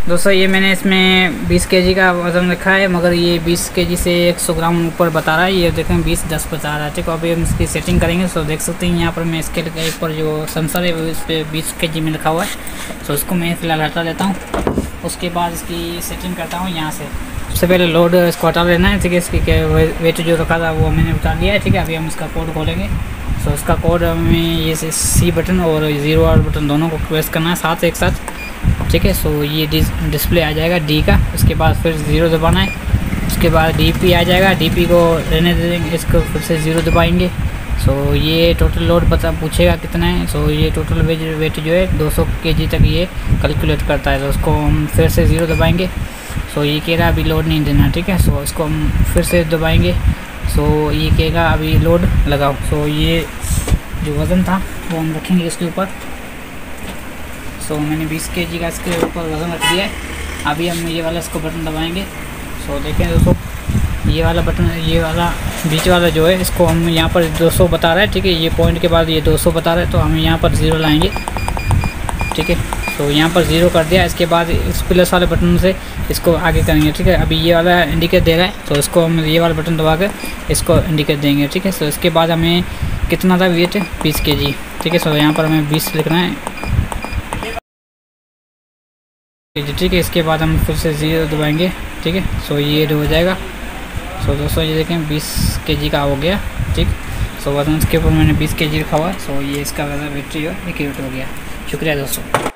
दोस्तों ये मैंने इसमें 20 केजी का वज़न रखा है, मगर ये 20 केजी से 100 ग्राम ऊपर बता रहा है। ये देखें 20-10 बता रहा है। ठीक है, अभी हम इसकी सेटिंग करेंगे। सो देख सकते हैं यहाँ पर मैं स्केल के ऊपर जो सेंसर है उस पर 20 केजी में लिखा हुआ है। सो इसको मैं फ़िलहाल हटा देता हूँ। उसके बाद इसकी सेटिंग करता हूँ यहाँ से। सबसे पहले लोड इसको हटा लेना है। ठीक है, इसकी वेट जो रखा था वो मैंने उतार लिया है। ठीक है, अभी हम इसका कोड खोलेंगे। सो इसका कोड हमें ये C बटन और 0 वाला बटन दोनों को प्रेस करना है साथ एक साथ। ठीक है, सो ये डिस्प्ले आ जाएगा D का। उसके बाद फिर 0 दबाना है। उसके बाद DP आ जाएगा। DP को रहने दे देंगे, इसको फिर से 0 दबाएंगे। सो ये टोटल लोड पूछेगा कितना है। सो ये टोटल वेट जो है 200 केजी तक ये कैलकुलेट करता है। तो उसको हम फिर से 0 दबाएंगे। सो ये कह रहा अभी लोड नहीं देना। ठीक है, सो इसको हम फिर से दबाएंगे। सो ये कहेगा अभी लोड लगाओ। सो ये जो वज़न था वो हम रखेंगे इसके ऊपर। सो मैंने 20 केजी का इसके ऊपर वज़न रख दिया है। अभी हम ये वाला इसको बटन दबाएंगे। सो देखें दोस्तों, ये वाला बटन, ये वाला बीच वाला जो है, इसको हम यहाँ पर 200 बता रहा है। ठीक है, ये पॉइंट के बाद ये 200 बता रहा है, तो हम यहाँ पर 0 लाएंगे। ठीक है, तो यहाँ पर 0 कर दिया। इसके बाद इस प्लस वाले बटन से इसको आगे करेंगे। ठीक है, अभी ये वाला इंडिकेट दे रहा है, तो इसको हम ये वाला बटन दबा कर इसको इंडिकेट देंगे। ठीक है, तो इसके बाद हमें कितना था वेट, 20 केजी। ठीक है, सो यहाँ पर हमें 20 लिखना है। ठीक है, इसके बाद हम फिर से 0 दबाएंगे। ठीक है, सो ये हो जाएगा। सो दोस्तों ये देखें 20 केजी का हो गया। ठीक, सो वजन इसके ऊपर मैंने 20 केजी रखा हुआ है। सो ये इसका वजन वेट जो है 1 हो गया। शुक्रिया दोस्तों।